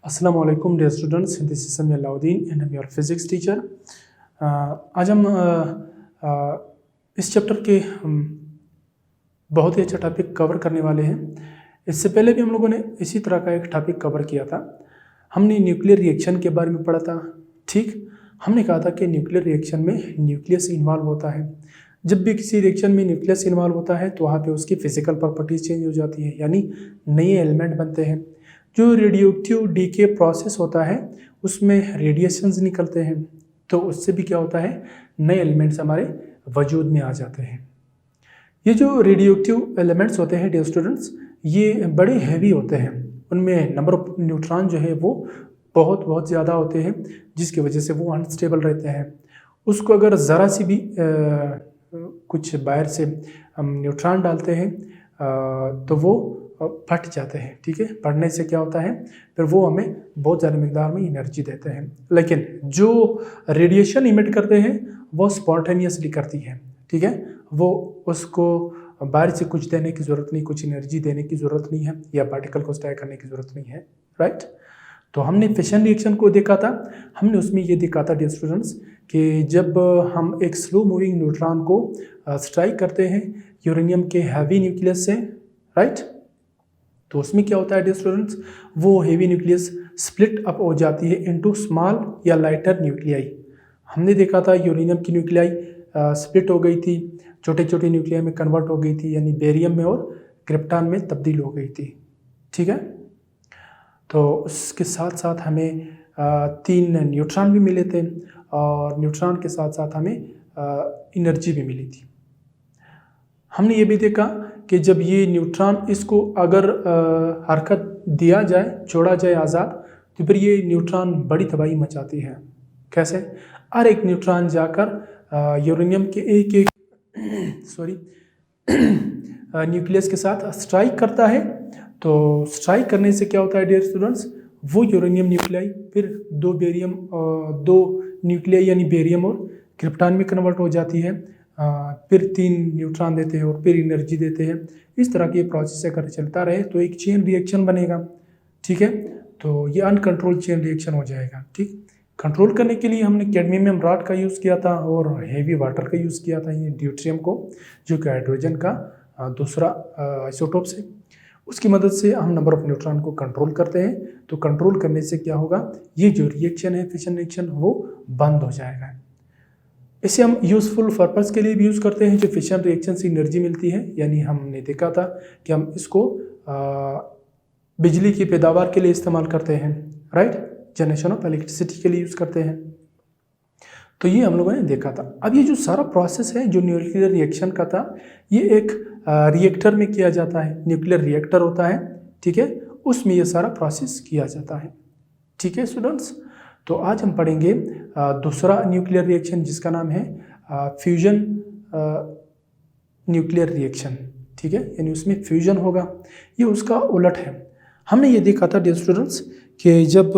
अस्सलाम वालेकुम dear students, this is समी Alauddin and I am your physics teacher. आज हम इस चैप्टर के बहुत ही अच्छा टॉपिक कवर करने वाले हैं। इससे पहले भी हम लोगों ने इसी तरह का एक टॉपिक कवर किया था। हमने न्यूक्लियर रिएक्शन के बारे में पढ़ा था। ठीक, हमने कहा था कि न्यूक्लियर रिएक्शन में न्यूक्लियस इन्वॉल्व होता है। जब भी किसी रिएक्शन में न्यूक्लियस इन्वॉल्व होता है तो वहाँ पे उसकी फिजिकल प्रॉपर्टीज चेंज हो जाती है, यानी नए एलिमेंट बनते हैं। जो रेडियोएक्टिव डीके प्रोसेस होता है उसमें रेडिएशंस निकलते हैं, तो उससे भी क्या होता है, नए एलिमेंट्स हमारे वजूद में आ जाते हैं। ये जो रेडियोएक्टिव एलिमेंट्स होते हैं डियर स्टूडेंट्स, ये बड़े हैवी होते हैं। उनमें नंबर ऑफ न्यूट्रॉन जो है वो बहुत ज़्यादा होते हैं, जिसकी वजह से वो अनस्टेबल रहते हैं। उसको अगर ज़रा सी भी कुछ बाहर से हम न्यूट्रॉन डालते हैं तो वो फट जाते हैं। ठीक है, फटने से क्या होता है, फिर वो हमें बहुत ज़्यादा मिकदार में एनर्जी देते हैं। लेकिन जो रेडिएशन इमिट करते हैं वो स्पॉन्टेनियसली करती है। ठीक है, वो उसको बाहर से कुछ देने की ज़रूरत नहीं, कुछ एनर्जी देने की ज़रूरत नहीं है, या पार्टिकल को स्टैक करने की ज़रूरत नहीं है। राइट, तो हमने फिशन रिएक्शन को देखा था। हमने उसमें ये देखा था डियर स्टूडेंट्स कि जब हम एक स्लो मूविंग न्यूट्रॉन को स्ट्राइक करते हैं यूरेनियम के हैवी न्यूक्लियस से, राइट, तो उसमें क्या होता है डियर स्टूडेंट्स, वो हेवी न्यूक्लियस स्प्लिट अप हो जाती है इनटू स्मॉल या लाइटर न्यूक्लियाई। हमने देखा था यूरेनियम की न्यूक्लियाई स्प्लिट हो गई थी, छोटे छोटे न्यूक्लियाई में कन्वर्ट हो गई थी, यानी बेरियम में और क्रिप्टॉन में तब्दील हो गई थी। ठीक है, तो उसके साथ साथ हमें 3 न्यूट्रॉन भी मिले थे, और न्यूट्रॉन के साथ साथ हमें एनर्जी भी मिली थी। हमने ये भी देखा कि जब ये न्यूट्रॉन इसको अगर हरकत दिया जाए, छोड़ा जाए आज़ाद, तो फिर ये न्यूट्रॉन बड़ी तबाही मचाती है। कैसे? हर एक न्यूट्रॉन जाकर यूरेनियम के एक एक न्यूक्लियस के साथ स्ट्राइक करता है। तो स्ट्राइक करने से क्या होता है डियर स्टूडेंट्स, वो यूरेनियम न्यूक्लियाई फिर 2 न्यूक्लियाई यानी बेरियम और क्रिप्टॉन में कन्वर्ट हो जाती है, फिर 3 न्यूट्रॉन देते हैं और फिर एनर्जी देते हैं। इस तरह की प्रोसेस अगर चलता रहे तो एक चेन रिएक्शन बनेगा। ठीक है, तो ये अनकंट्रोल चेन रिएक्शन हो जाएगा। ठीक, कंट्रोल करने के लिए हमने कैडमियम रॉड का यूज़ किया था और हेवी वाटर का यूज़ किया था, ये ड्यूट्रियम को, जो कि हाइड्रोजन का दूसरा आइसोटोप से। उसकी मदद से हम नंबर ऑफ न्यूट्रॉन को कंट्रोल करते हैं। तो कंट्रोल करने से क्या होगा, ये जो रिएक्शन है फिशन रिएक्शन, वो बंद हो जाएगा। इसे हम यूज़फुल पर्पस के लिए भी यूज़ करते हैं। जो फिशन रिएक्शन से एनर्जी मिलती है, यानी हमने देखा था कि हम इसको बिजली की पैदावार के लिए इस्तेमाल करते हैं। राइट, जनरेशन ऑफ इलेक्ट्रिसिटी के लिए यूज़ करते हैं। तो ये हम लोगों ने देखा था। अब ये जो सारा प्रोसेस है जो न्यूक्लियर रिएक्शन का था, ये एक रिएक्टर में किया जाता है। न्यूक्लियर रिएक्टर होता है, ठीक है, उसमें ये सारा प्रोसेस किया जाता है। ठीक है स्टूडेंट्स, तो आज हम पढ़ेंगे दूसरा न्यूक्लियर रिएक्शन, जिसका नाम है फ्यूजन न्यूक्लियर रिएक्शन। ठीक है, यानी उसमें फ्यूजन होगा, ये उसका उलट है। हमने ये देखा था डियर स्टूडेंट्स कि जब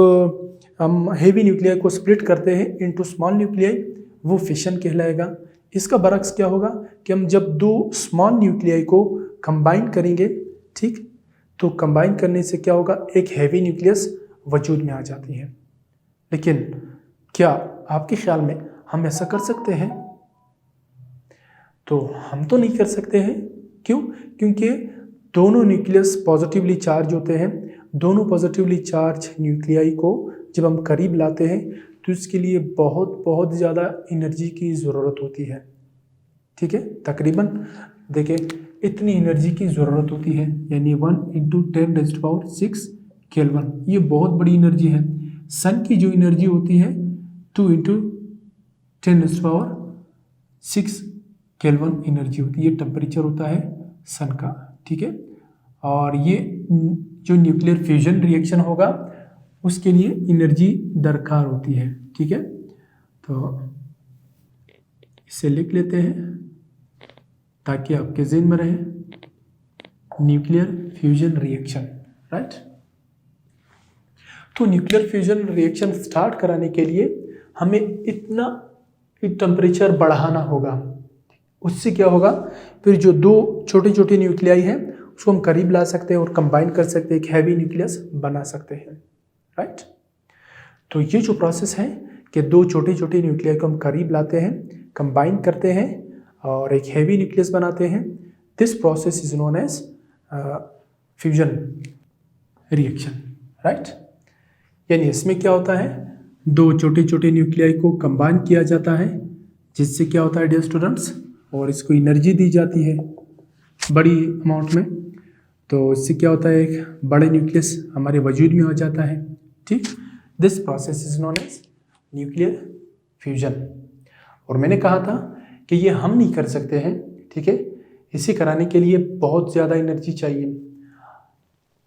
हम हेवी न्यूक्लियाई को स्प्लिट करते हैं इनटू स्मॉल न्यूक्लियाई, वो फिशन कहलाएगा। इसका बरक्स क्या होगा कि हम जब 2 स्मॉल न्यूक्लियाई को कंबाइन करेंगे, ठीक, तो कंबाइन करने से क्या होगा, एक हेवी न्यूक्लियस वजूद में आ जाती है। लेकिन क्या आपके ख्याल में हम ऐसा कर सकते हैं? तो हम तो नहीं कर सकते हैं। क्यों? क्योंकि दोनों न्यूक्लियस पॉजिटिवली चार्ज होते हैं। दोनों पॉजिटिवली चार्ज न्यूक्लियाई को जब हम करीब लाते हैं तो इसके लिए बहुत ज़्यादा एनर्जी की ज़रूरत होती है। ठीक है, तकरीबन देखिए इतनी एनर्जी की ज़रूरत होती है, यानी 1 × 10⁶ केल्विन। ये बहुत बड़ी एनर्जी है। सन की जो एनर्जी होती है 2 × 10⁶ केल्विन एनर्जी होती है। ये टेम्परेचर होता है सन का। ठीक है, और ये जो न्यूक्लियर फ्यूजन रिएक्शन होगा उसके लिए एनर्जी दरकार होती है। ठीक है, तो इसे लिख लेते हैं ताकि आपके ज़हन में रहे, न्यूक्लियर फ्यूजन रिएक्शन। राइट, तो न्यूक्लियर फ्यूजन रिएक्शन स्टार्ट कराने के लिए हमें इतना टेम्परेचर बढ़ाना होगा। उससे क्या होगा, फिर जो 2 छोटे छोटे न्यूक्लियाई हैं उसको हम करीब ला सकते हैं और कंबाइन कर सकते हैं, एक हैवी न्यूक्लियस बना सकते हैं। राइट। तो ये जो प्रोसेस है कि दो छोटे छोटे न्यूक्लियर को हम करीब लाते हैं, कंबाइन करते हैं और एक हैवी न्यूक्लियस बनाते हैं, this process is known as fusion reaction, right. यानी इसमें क्या होता है, दो छोटे छोटे न्यूक्लियाई को कंबाइन किया जाता है, जिससे क्या होता है डियर स्टूडेंट्स, और इसको एनर्जी दी जाती है बड़ी अमाउंट में। तो इससे क्या होता है, एक बड़े न्यूक्लियस हमारे वजूद में हो जाता है, ठीक। This process is known as nuclear fusion. और मैंने कहा था कि ये हम नहीं कर सकते हैं, ठीक है। इसे कराने के लिए बहुत ज़्यादा एनर्जी चाहिए।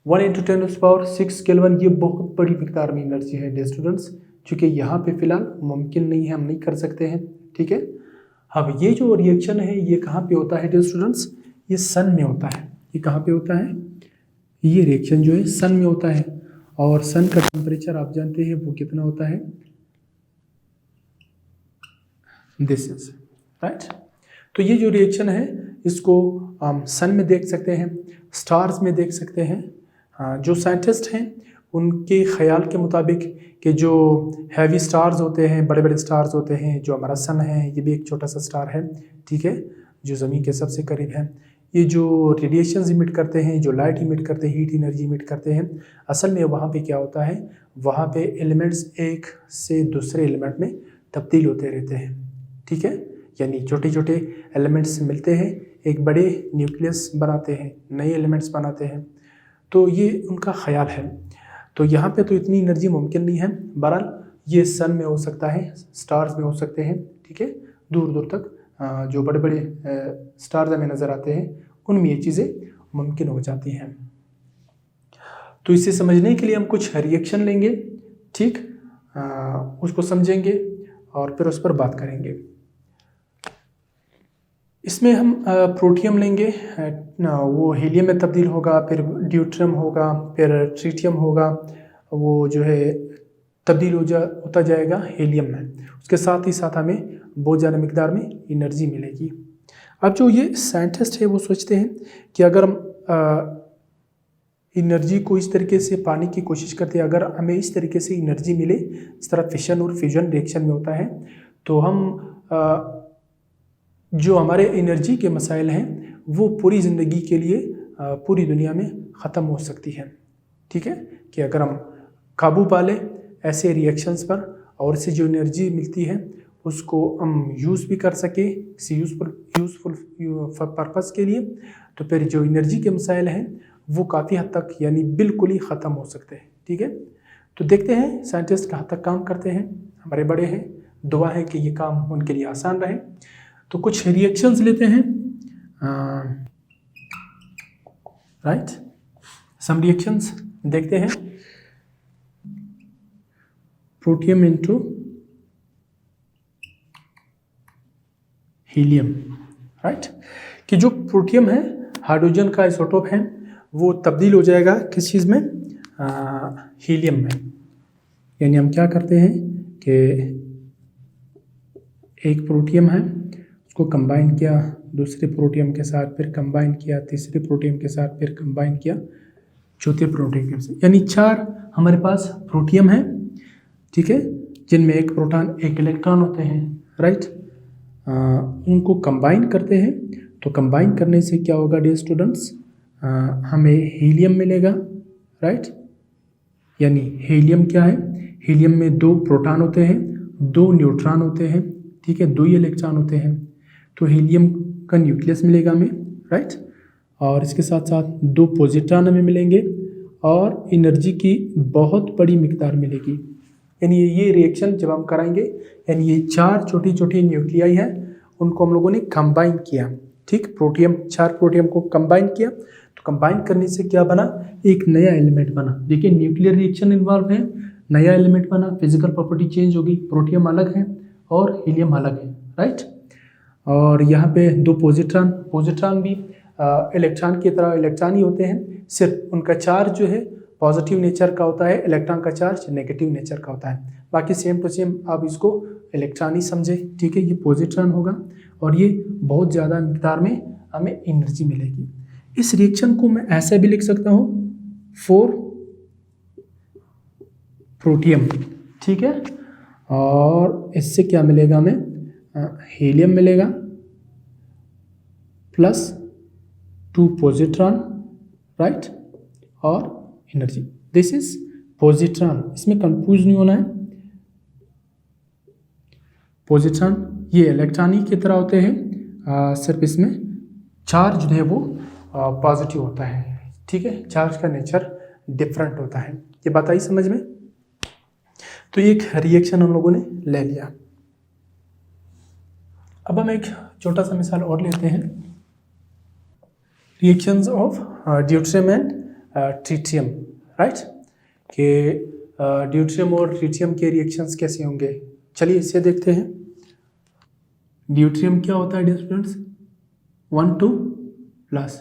1 × 10⁶ केल्विन, ये बहुत बड़ी मिकदार में एनर्जी है डियर स्टूडेंट्स, क्योंकि यहाँ पे फिलहाल मुमकिन नहीं है, हम नहीं कर सकते हैं, ठीक है। अब ये जो रिएक्शन है ये कहाँ पे होता है डियर स्टूडेंट्स, ये सन में होता है। ये कहाँ पे होता है, ये रिएक्शन जो है सन में होता है। और सन का टेम्परेचर आप जानते हैं वो कितना होता है, दिस इज राइट। तो ये जो रिएक्शन है इसको हम सन में देख सकते हैं, स्टार्स में देख सकते हैं। जो साइंटिस्ट हैं उनके ख्याल के मुताबिक कि जो हैवी स्टार्स होते हैं, बड़े बड़े स्टार्स होते हैं, जो हमारा सन है ये भी एक छोटा सा स्टार है, ठीक है, जो ज़मीन के सबसे करीब है। ये जो रेडिएशंस इमिट करते हैं, जो लाइट इमिट करते हैं, हीट एनर्जी इमिट करते हैं, असल में वहाँ पे क्या होता है, वहाँ पे एलिमेंट्स एक से दूसरे एलिमेंट में तब्दील होते रहते हैं, ठीक है। यानी छोटे छोटे एलिमेंट्स मिलते हैं, एक बड़े न्यूक्लियस बनाते हैं, नए एलिमेंट्स बनाते हैं। तो ये उनका ख्याल है। तो यहाँ पे तो इतनी एनर्जी मुमकिन नहीं है। बहरहाल ये सन में हो सकता है, स्टार्स में हो सकते हैं, ठीक है। दूर दूर तक जो बड़े बड़े स्टार्स हमें नज़र आते हैं उनमें ये चीज़ें मुमकिन हो जाती हैं। तो इसे समझने के लिए हम कुछ रिएक्शन लेंगे, ठीक, उसको समझेंगे और फिर उस पर बात करेंगे। इसमें हम प्रोटियम लेंगे, वो हीलियम में तब्दील होगा, फिर ड्यूट्रियम होगा, फिर ट्रीटियम होगा, वो जो है तब्दील होता जाएगा हीलियम में। उसके साथ ही साथ हमें बहुत ज़्यादा मिकदार में एनर्जी मिलेगी। अब जो ये साइंटिस्ट है वो सोचते हैं कि अगर हम एनर्जी को इस तरीके से पाने की कोशिश करते हैं, अगर हमें इस तरीके से एनर्जी मिले इस तरह फिशन और फ्यूजन रिएक्शन में होता है, तो हम जो हमारे एनर्जी के मसाइल हैं वो पूरी ज़िंदगी के लिए पूरी दुनिया में ख़त्म हो सकती है, ठीक है। कि अगर हम काबू पा लें ऐसे रिएक्शंस पर और इससे जो एनर्जी मिलती है उसको हम यूज़ भी कर सके किसी यूज़फुल पर्पज़ के लिए, तो फिर जो एनर्जी के मसाइल हैं वो काफ़ी हद तक यानी बिल्कुल ही ख़त्म हो सकते हैं, ठीक है। तो देखते हैं साइंटिस्ट कहाँ तक काम करते हैं, हमारे बड़े हैं, दुआ है कि ये काम उनके लिए आसान रहे। तो कुछ रिएक्शंस लेते हैं, राइट, सम रिएक्शंस देखते हैं। प्रोटियम इनटू हीलियम, राइट, कि जो प्रोटियम है हाइड्रोजन का आइसोटोप है, वो तब्दील हो जाएगा किस चीज़ में, हीलियम में। यानी हम क्या करते हैं कि एक प्रोटियम है उसको कंबाइन किया दूसरे प्रोटियम के साथ, फिर कंबाइन किया तीसरे प्रोटियम के साथ, फिर कंबाइन किया चौथे प्रोटियम के साथ, यानी 4 हमारे पास प्रोटियम है, ठीक है, जिनमें एक प्रोटॉन एक इलेक्ट्रॉन होते हैं, राइट। उनको कंबाइन करते हैं। तो कंबाइन करने से क्या होगा डियर स्टूडेंट्स, हमें हीलियम मिलेगा, राइट। यानी हीलियम क्या है, हीलियम में 2 प्रोटॉन होते हैं, 2 न्यूट्रॉन होते हैं, ठीक है, 2 ही इलेक्ट्रॉन होते हैं। तो हीलियम का न्यूक्लियस मिलेगा हमें, राइट, और इसके साथ साथ 2 पॉजिट्रॉन हमें मिलेंगे और एनर्जी की बहुत बड़ी मिकदार मिलेगी। यानी ये रिएक्शन जब हम कराएंगे, यानी ये 4 छोटी छोटी न्यूक्लियाई हैं उनको हम लोगों ने कंबाइन किया, ठीक, प्रोटियम 4 प्रोटियम को कंबाइन किया। तो कंबाइन करने से क्या बना, एक नया एलिमेंट बना। देखिए न्यूक्लियर रिएक्शन इन्वॉल्व है, नया एलिमेंट बना, फिजिकल प्रॉपर्टी चेंज होगी, प्रोटियम अलग है और हीलियम अलग है, राइट। और यहाँ पे 2 पॉजिट्रॉन भी इलेक्ट्रॉन की तरह इलेक्ट्रॉन ही होते हैं, सिर्फ उनका चार्ज जो है पॉजिटिव नेचर का होता है, इलेक्ट्रॉन का चार्ज नेगेटिव नेचर का होता है। बाकी सेम टू सेम आप इसको इलेक्ट्रॉन ही समझे, ठीक है। ये पॉजिट्रॉन होगा और ये बहुत ज़्यादा मिकदार में हमें एनर्जी मिलेगी। इस रिएक्शन को मैं ऐसे भी लिख सकता हूँ 4 प्रोटियम, ठीक है। और इससे क्या मिलेगा हमें, हीलियम मिलेगा प्लस 2 पॉजिट्रॉन, राइट, और एनर्जी। दिस इज पॉजिट्रॉन, इसमें कंफ्यूज नहीं होना है। पॉजिट्रॉन ये इलेक्ट्रॉन की तरह होते हैं, सिर्फ इसमें चार्ज जो है वो पॉजिटिव होता है, ठीक है। चार्ज का नेचर डिफरेंट होता है, ये बात आई समझ में। तो ये एक रिएक्शन हम लोगों ने ले लिया। अब हम एक छोटा सा मिसाल और लेते हैं, reactions of deuterium and tritium, right, कि ड्यूट्रियम और ट्रिटियम के रिएक्शंस कैसे होंगे। चलिए इसे देखते हैं। ड्यूट्रियम क्या होता है डियर स्टूडेंट्स, 1 2 प्लस,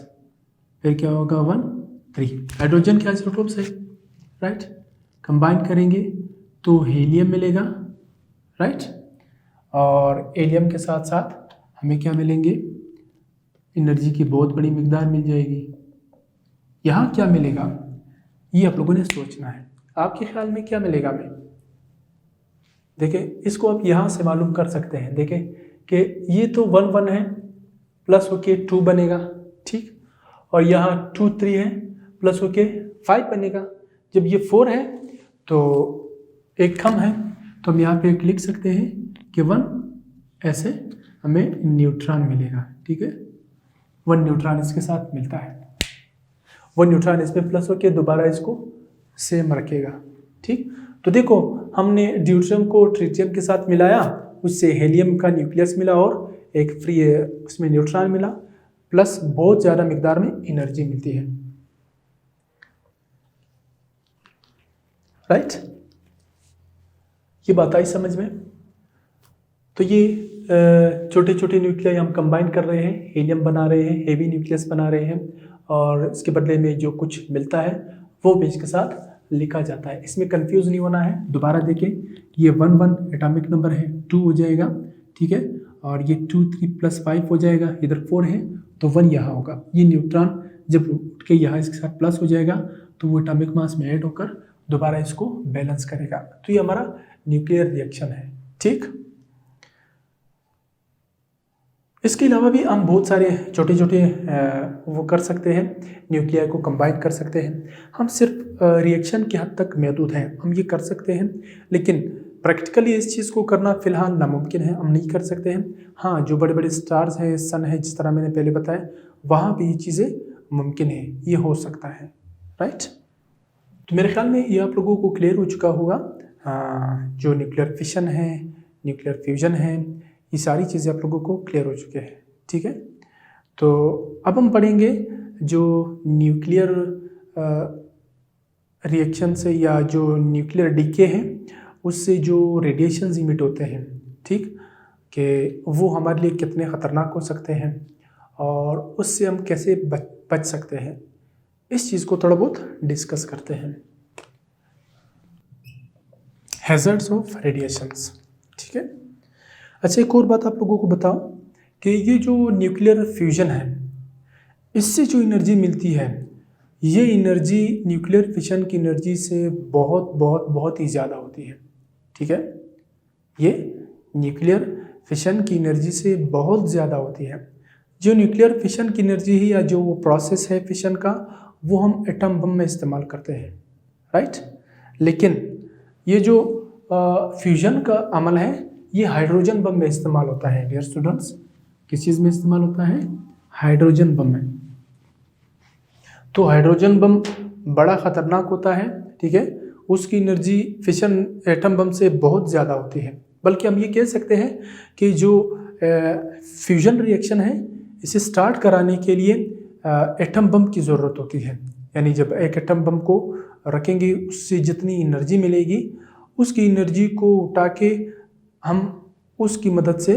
फिर क्या होगा 1 3, हाइड्रोजन के आइसोटोप्स है, राइट। कंबाइन करेंगे तो हीलियम मिलेगा, राइट, और एलियम के साथ साथ हमें क्या मिलेंगे, एनर्जी की बहुत बड़ी मिकदार मिल जाएगी। यहाँ क्या मिलेगा ये आप लोगों ने सोचना है, आपके ख्याल में क्या मिलेगा हमें। देखिए इसको आप यहाँ से मालूम कर सकते हैं, देखें कि ये तो 1 1 है, प्लस होके 2 बनेगा, ठीक, और यहाँ 2 3 है, प्लस होके 5 बनेगा। जब ये 4 है तो एक कम है, तो हम यहाँ पे एक लिख सकते हैं कि 1, ऐसे हमें न्यूट्रॉन मिलेगा, ठीक है। 1 न्यूट्रॉन इसके साथ मिलता है, 1 न्यूट्रॉन इसमें प्लस होके दोबारा इसको सेम रखेगा, ठीक। तो देखो हमने ड्यूट्रियम को ट्रिटियम के साथ मिलाया, उससे हेलियम का न्यूक्लियस मिला और एक फ्री उसमें न्यूट्रॉन मिला, प्लस बहुत ज़्यादा मिकदार में एनर्जी मिलती है, राइट। ये बात आई समझ में। तो ये छोटे छोटे न्यूक्लियाई हम कंबाइन कर रहे हैं, हीलियम बना रहे हैं, हेवी न्यूक्लियस बना रहे हैं, और इसके बदले में जो कुछ मिलता है वो भी इसके साथ लिखा जाता है। इसमें कंफ्यूज नहीं होना है। दोबारा देखें, ये 1 1 एटॉमिक नंबर है, 2 हो जाएगा, ठीक है, और ये 2 3 प्लस 5 हो जाएगा, इधर 4 है तो 1 यहाँ होगा। ये न्यूट्रॉन जब उठ के यहाँ इसके साथ प्लस हो जाएगा तो वो एटॉमिक मास में ऐड होकर दोबारा इसको बैलेंस करेगा। तो ये हमारा न्यूक्लियर रिएक्शन है, ठीक। इसके अलावा भी हम बहुत सारे छोटे छोटे वो कर सकते हैं, न्यूक्लियर को कंबाइन कर सकते हैं। हम सिर्फ रिएक्शन की हद तक महदूद हैं, हम ये कर सकते हैं, लेकिन प्रैक्टिकली इस चीज़ को करना फ़िलहाल नामुमकिन है, हम नहीं कर सकते हैं। हाँ, जो बड़े बड़े स्टार्स हैं, सन है, जिस तरह मैंने पहले बताया, वहाँ भी ये चीज़ें मुमकिन है, ये हो सकता है, राइट। तो मेरे ख्याल में ये आप लोगों को क्लियर हो चुका होगा। जो न्यूक्लियर फिशन है, न्यूक्लियर फ्यूजन है, ये सारी चीज़ें आप लोगों को क्लियर हो चुके हैं, ठीक है। तो अब हम पढ़ेंगे जो न्यूक्लियर रिएक्शन से या जो न्यूक्लियर डीके हैं उससे जो रेडिएशंस इमिट होते हैं, ठीक, कि वो हमारे लिए कितने ख़तरनाक हो सकते हैं और उससे हम कैसे बच सकते हैं, इस चीज़ को थोड़ा बहुत डिस्कस करते हैं। हैज़र्ड्स ऑफ रेडिएशंस, ठीक है। अच्छा, एक और बात आप लोगों को बताओ कि ये जो न्यूक्लियर फ्यूजन है, इससे जो एनर्जी मिलती है, ये एनर्जी न्यूक्लियर फिशन की एनर्जी से बहुत बहुत बहुत ही ज़्यादा होती है, ठीक है। ये न्यूक्लियर फिशन की एनर्जी से बहुत ज़्यादा होती है। जो न्यूक्लियर फिशन की एनर्जी है या जो वो प्रोसेस है फिशन का, वो हम एटम बम में इस्तेमाल करते हैं, राइट। लेकिन ये जो फ्यूजन का अमल है, ये हाइड्रोजन बम में इस्तेमाल होता है डियर स्टूडेंट्स। किस चीज़ में इस्तेमाल होता है? हाइड्रोजन बम में। तो हाइड्रोजन बम बड़ा ख़तरनाक होता है, ठीक है। उसकी एनर्जी फिशन एटम बम से बहुत ज़्यादा होती है। बल्कि हम ये कह सकते हैं कि जो फ्यूजन रिएक्शन है, इसे स्टार्ट कराने के लिए एटम बम की ज़रूरत होती है। यानी जब एक एटम बम को रखेंगे, उससे जितनी एनर्जी मिलेगी, उसकी एनर्जी को उठा के हम उसकी मदद से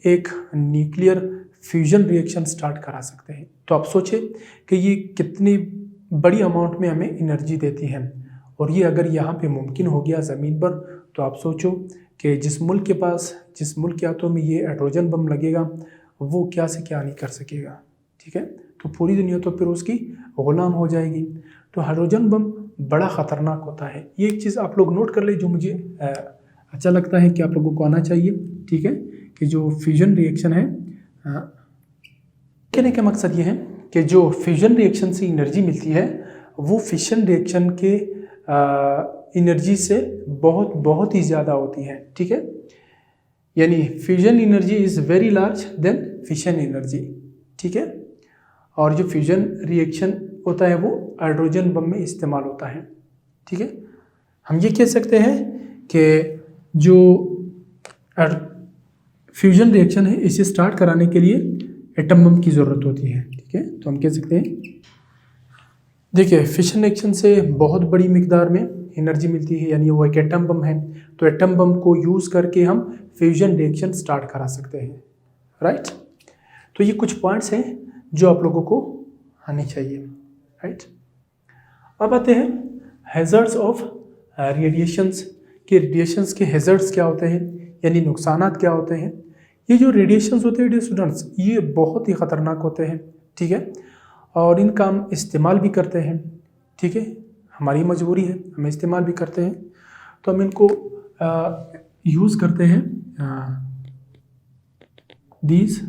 एक न्यूक्लियर फ्यूजन रिएक्शन स्टार्ट करा सकते हैं। तो आप सोचें कि ये कितनी बड़ी अमाउंट में हमें एनर्जी देती है, और ये अगर यहाँ पे मुमकिन हो गया ज़मीन पर, तो आप सोचो कि जिस मुल्क के पास, जिस मुल्क के हाथों में ये हाइड्रोजन बम लगेगा, वो क्या से क्या नहीं कर सकेगा, ठीक है। तो पूरी दुनिया तो फिर उसकी गुलाम हो जाएगी। तो हाइड्रोजन बम बड़ा ख़तरनाक होता है। ये एक चीज़ आप लोग नोट कर ले, जो मुझे अच्छा लगता है कि आप लोगों को आना चाहिए, ठीक है, कि जो फ्यूजन रिएक्शन है, कहने का मकसद ये है कि जो फ्यूजन रिएक्शन से एनर्जी मिलती है वो फिशन रिएक्शन के एनर्जी से बहुत ही ज़्यादा होती है, ठीक है। यानी fusion energy is very large than fission energy, ठीक है। और जो फ्यूजन रिएक्शन होता है वो हाइड्रोजन बम में इस्तेमाल होता है, ठीक है। हम ये कह सकते हैं कि जो फ्यूजन रिएक्शन है इसे स्टार्ट कराने के लिए एटम बम की ज़रूरत होती है, ठीक है। तो हम कह सकते हैं, देखिए, फिशन रिएक्शन से बहुत बड़ी मिकदार में एनर्जी मिलती है, यानी वो एक एटम बम है। तो एटम बम को यूज़ करके हम फ्यूजन रिएक्शन स्टार्ट करा सकते हैं, राइट। तो ये कुछ पॉइंट्स हैं जो आप लोगों को आने चाहिए, राइट। अब आते हैं हैज़र्ड्स ऑफ रेडिएशंस के। रेडिएशंस के हैज़र्ड्स क्या होते हैं, यानी नुकसानात क्या होते हैं। ये जो रेडिएशंस होते हैं डियर स्टूडेंट्स, ये बहुत ही ख़तरनाक होते हैं, ठीक है, और इनका हम इस्तेमाल भी करते हैं, ठीक है। हमारी मजबूरी है, हम इस्तेमाल भी करते हैं, तो हम इनको यूज़ करते हैं। These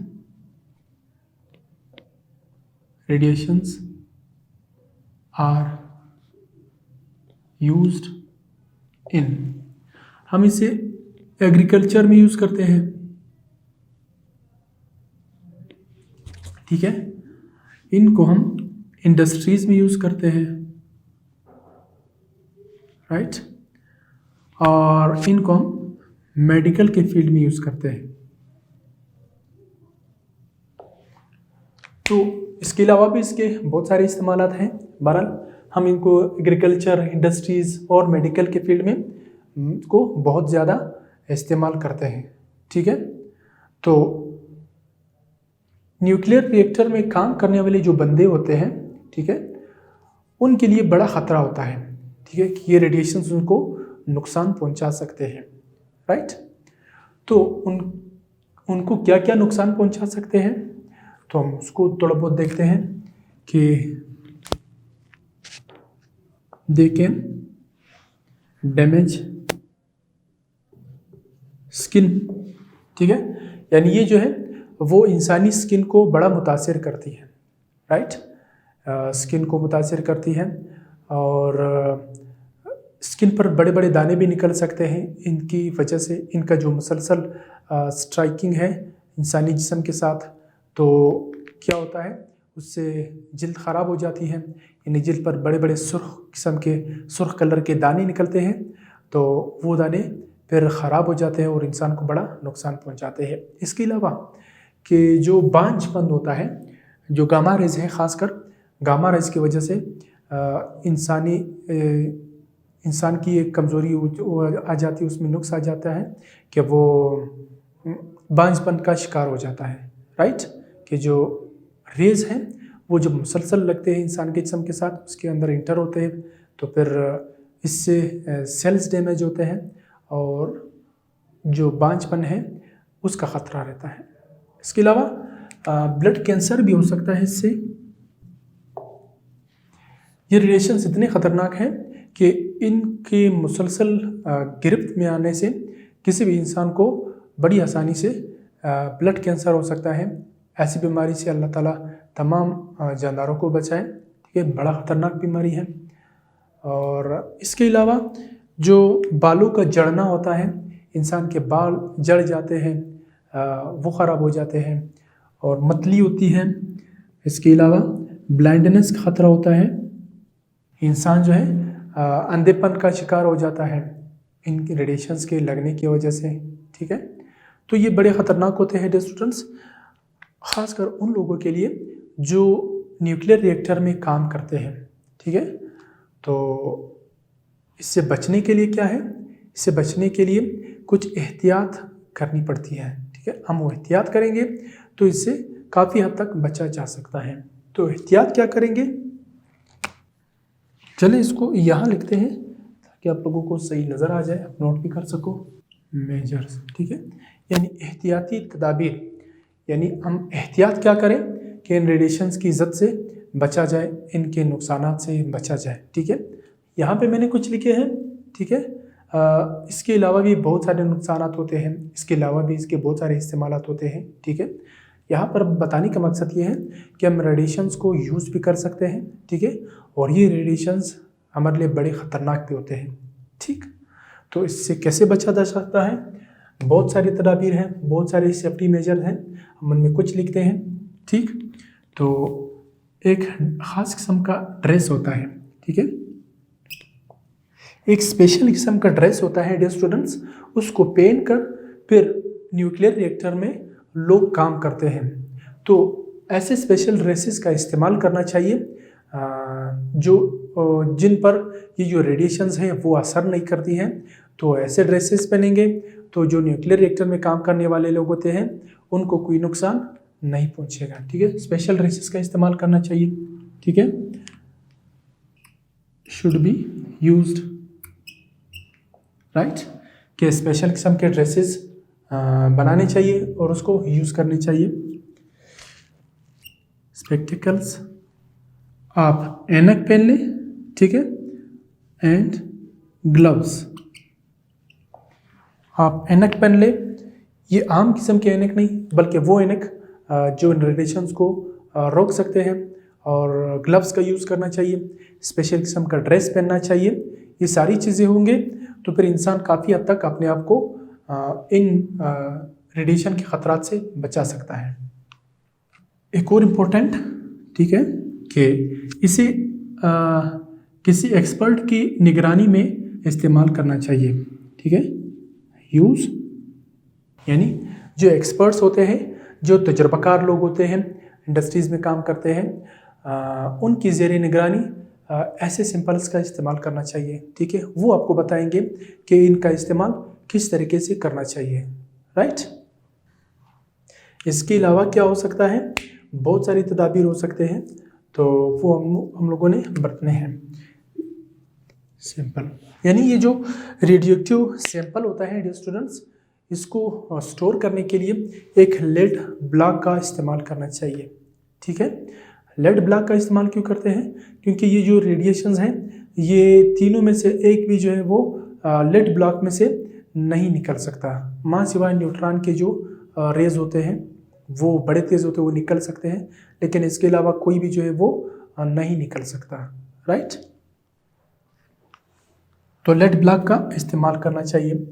radiations are used in, हम इसे एग्रीकल्चर में यूज़ करते हैं, ठीक है। इनको हम इंडस्ट्रीज में यूज़ करते हैं, राइट। और इनको हम मेडिकल के फील्ड में यूज़ करते हैं। तो इसके अलावा भी इसके बहुत सारे इस्तेमालात हैं। बहरहाल हम इनको एग्रीकल्चर, इंडस्ट्रीज़ और मेडिकल के फील्ड में को बहुत ज़्यादा इस्तेमाल करते हैं, ठीक है। तो न्यूक्लियर रिएक्टर में काम करने वाले जो बंदे होते हैं, ठीक है, उनके लिए बड़ा ख़तरा होता है, ठीक है, कि ये रेडिएशंस उनको नुकसान पहुंचा सकते हैं, राइट। तो उनको क्या क्या नुकसान पहुंचा सकते हैं, तो हम उसको थोड़ा बहुत देखते हैं कि दे कैन डैमेज स्किन, ठीक है, यानी ये जो है वो इंसानी स्किन को बड़ा मुतासिर करती है, राइट। स्किन को मुतासिर करती है और स्किन पर बड़े बड़े दाने भी निकल सकते हैं इनकी वजह से। इनका जो मुसलसल स्ट्राइकिंग है इंसानी जिस्म के साथ, तो क्या होता है, उससे जिल्द ख़राब हो जाती है, यानी जिल्द पर बड़े बड़े सुर्ख किस्म के, सुर्ख कलर के दाने निकलते हैं, तो वो दाने फिर ख़राब हो जाते हैं और इंसान को बड़ा नुकसान पहुंचाते हैं। इसके अलावा कि जो बांझपन होता है, जो गामा रेज है, ख़ासकर गामा रेज की वजह से इंसान की एक कमज़ोरी आ जाती है, उसमें नुक्स आ जाता है कि वो बांझपन का शिकार हो जाता है, राइट। कि जो रेज हैं वो जब मुसलसल लगते हैं इंसान के जिस्म के साथ, उसके अंदर इंटर होते हैं, तो फिर इससे सेल्स डैमेज होते हैं और जो बांझपन है उसका ख़तरा रहता है। इसके अलावा ब्लड कैंसर भी हो सकता है इससे। ये रेडिएशंस इतने ख़तरनाक हैं कि इनके मुसलसल गिरफ्त में आने से किसी भी इंसान को बड़ी आसानी से ब्लड कैंसर हो सकता है। ऐसी बीमारी से अल्लाह ताला तमाम जानदारों को बचाए, ठीक है, बड़ा ख़तरनाक बीमारी है। और इसके अलावा जो बालों का जड़ना होता है, इंसान के बाल जड़ जाते हैं, वो ख़राब हो जाते हैं और मतली होती है। इसके अलावा ब्लाइंडनेस का ख़तरा होता है, इंसान जो है अंधेपन का शिकार हो जाता है इन रेडिएशंस के लगने की वजह से, ठीक है। तो ये बड़े ख़तरनाक होते हैं डियर स्टूडेंट्स, ख़ासकर उन लोगों के लिए जो न्यूक्लियर रिएक्टर में काम करते हैं, ठीक है। तो इससे बचने के लिए क्या है, इससे बचने के लिए कुछ एहतियात करनी पड़ती है, ठीक है। हम वो एहतियात करेंगे तो इससे काफ़ी हद तक बचा जा सकता है। तो एहतियात क्या करेंगे, चले इसको यहाँ लिखते हैं ताकि आप लोगों को सही नज़र आ जाए, आप नोट भी कर सको। मेजर्स, ठीक है, यानी एहतियाती तदाबीर, यानी हम एहतियात क्या करें कि इन रेडिएशंस की इज़्ज़त से बचा जाए, इनके नुकसानात से बचा जाए, ठीक है। यहाँ पे मैंने कुछ लिखे हैं, ठीक है। इसके अलावा भी बहुत सारे नुकसान होते हैं, इसके अलावा भी इसके बहुत सारे इस्तेमालात होते हैं, ठीक है। यहाँ पर बताने का मकसद ये है कि हम रेडिएशंस को यूज़ भी कर सकते हैं, ठीक है, और ये रेडिएशंस हमारे लिए बड़े ख़तरनाक भी होते हैं, ठीक। तो इससे कैसे बचा जा सकता है, बहुत सारी तदाबीर हैं, बहुत सारे सेफ्टी मेजर हैं, हम उनमें कुछ लिखते हैं, ठीक। तो एक ख़ास किस्म का ड्रेस होता है, ठीक है, एक स्पेशल किस्म का ड्रेस होता है डियर स्टूडेंट्स, उसको पहन कर फिर न्यूक्लियर रिएक्टर में लोग काम करते हैं। तो ऐसे स्पेशल ड्रेसेस का इस्तेमाल करना चाहिए जिन पर ये जो रेडिएशंस हैं वो असर नहीं करती हैं। तो ऐसे ड्रेसेस पहनेंगे तो जो न्यूक्लियर रिएक्टर में काम करने वाले लोग होते हैं उनको कोई नुकसान नहीं पहुंचेगा, ठीक है। स्पेशल ड्रेसेस का इस्तेमाल करना चाहिए, ठीक है, शुड बी यूज्ड, राइट, कि स्पेशल किस्म के ड्रेसेस बनाने चाहिए और उसको यूज़ करनी चाहिए। स्पेक्टिकल्स आप ऐनक पहन लें, ठीक है, एंड ग्लव्स आप ऐनक पहन लें। ये आम किस्म के ऐनक नहीं बल्कि वो ऐनक जो रेडिएशंस को रोक सकते हैं, और ग्लव्स का यूज़ करना चाहिए, स्पेशल किस्म का ड्रेस पहनना चाहिए। ये सारी चीज़ें होंगे तो फिर इंसान काफ़ी हद तक अपने आप को इन रेडिएशन के ख़तरात से बचा सकता है। एक और इम्पोर्टेंट, ठीक है, कि इसे किसी एक्सपर्ट की निगरानी में इस्तेमाल करना चाहिए, ठीक है। यूज़ यानी जो एक्सपर्ट्स होते हैं, जो तजर्बाकार लोग होते हैं, इंडस्ट्रीज़ में काम करते हैं, उनकी ज़ेरे निगरानी ऐसे सिंपल्स का इस्तेमाल करना चाहिए, ठीक है। वो आपको बताएंगे कि इनका इस्तेमाल किस तरीके से करना चाहिए, राइट। इसके अलावा क्या हो सकता है, बहुत सारी तदाबीर हो सकते हैं, तो वो हम लोगों ने बरतने हैं। सैंपल यानी ये जो रेडियोएक्टिव सैंपल होता है डियर स्टूडेंट्स, इसको स्टोर करने के लिए एक लेड ब्लॉक का इस्तेमाल करना चाहिए, ठीक है। लेड ब्लॉक का इस्तेमाल क्यों करते हैं, क्योंकि ये जो रेडिएशंस हैं ये तीनों में से एक भी जो है वो लेड ब्लॉक में से नहीं निकल सकता, मां सिवाय न्यूट्रॉन के जो रेज होते हैं वो बड़े तेज़ होते हैं, वो निकल सकते हैं, लेकिन इसके अलावा कोई भी जो है वो नहीं निकल सकता, राइट। तो लेड ब्लॉक का इस्तेमाल करना चाहिए।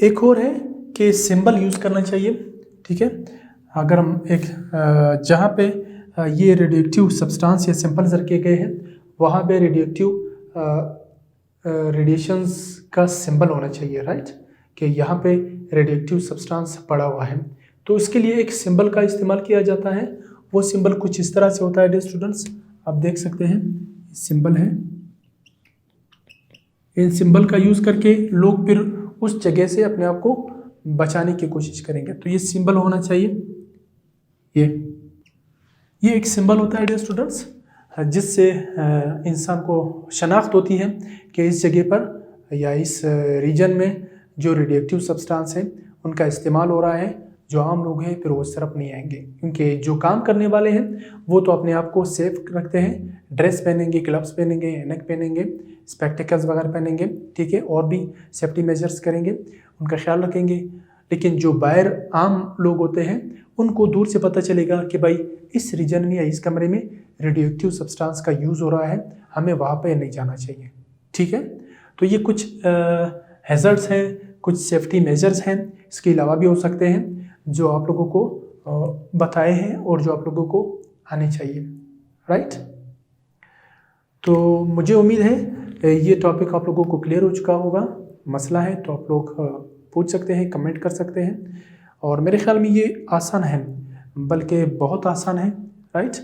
एक और है कि सिंबल यूज़ करना चाहिए, ठीक है। अगर हम एक जहाँ पे ये रेडियोएक्टिव सब्सटेंस या सैंपल्स रखे गए हैं वहाँ पे रेडिएशंस का सिंबल होना चाहिए, राइट, कि यहाँ पे रेडियोएक्टिव सब्सटेंस पड़ा हुआ है। तो इसके लिए एक सिंबल का इस्तेमाल किया जाता है। वो सिंबल कुछ इस तरह से होता है डियर स्टूडेंट्स, आप देख सकते हैं सिंबल है। इन सिंबल का यूज़ करके लोग फिर उस जगह से अपने आप को बचाने की कोशिश करेंगे। तो ये सिंबल होना चाहिए। ये एक सिंबल होता है डियर स्टूडेंट्स, जिससे इंसान को शनाख्त होती है कि इस जगह पर या इस रीजन में जो रेडियोएक्टिव सब्सटेंस है उनका इस्तेमाल हो रहा है। जो आम लोग हैं फिर वो उस तरफ नहीं आएंगे, क्योंकि जो काम करने वाले हैं वो तो अपने आप को सेफ रखते हैं, ड्रेस पहनेंगे, ग्लव्स पहनेंगे, ऐनक पहनेंगे, स्पेक्टिकल्स वगैरह पहनेंगे, ठीक है, और भी सेफ्टी मेजर्स करेंगे, उनका ख्याल रखेंगे। लेकिन जो बाहर आम लोग होते हैं उनको दूर से पता चलेगा कि भाई इस रीजन में या इस कमरे में रेडियोएक्टिव सब्सटेंस का यूज़ हो रहा है, हमें वहाँ पर नहीं जाना चाहिए, ठीक है। तो ये कुछ हैज़र्ड्स हैं, कुछ सेफ्टी मेजर्स हैं, इसके अलावा भी हो सकते हैं जो आप लोगों को बताए हैं और जो आप लोगों को आने चाहिए, राइट। तो मुझे उम्मीद है ये टॉपिक आप लोगों को क्लियर हो चुका होगा। मसला है तो आप लोग पूछ सकते हैं, कमेंट कर सकते हैं, और मेरे ख्याल में ये आसान है, बल्कि बहुत आसान है, राइट।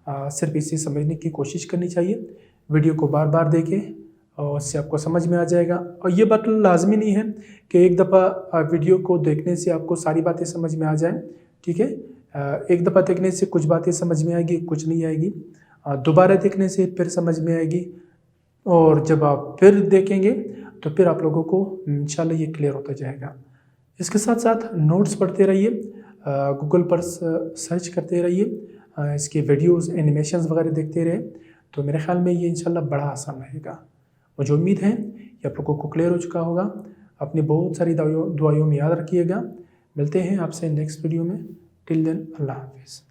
सिर्फ इसे समझने की कोशिश करनी चाहिए, वीडियो को बार बार देखें और उससे आपको समझ में आ जाएगा। और ये बात लाजमी नहीं है कि एक दफ़ा वीडियो को देखने से आपको सारी बातें समझ में आ जाएं, ठीक है। एक दफ़ा देखने से कुछ बातें समझ में आएगी, कुछ नहीं आएगी, दोबारा देखने से फिर समझ में आएगी, और जब आप फिर देखेंगे तो फिर आप लोगों को इंशाल्लाह ये क्लियर होता जाएगा। इसके साथ साथ नोट्स पढ़ते रहिए, गूगल पर सर्च करते रहिए, इसके वीडियोस, एनिमेशंस वगैरह देखते रहे, तो मेरे ख्याल में ये इंशाल्लाह बड़ा आसान रहेगा। मुझे उम्मीद है ये आप लोगों को क्लियर हो चुका होगा। अपनी बहुत सारी दुआओं में याद रखिएगा। मिलते हैं आपसे नेक्स्ट वीडियो में। टिल देन अल्लाह हाफिज़।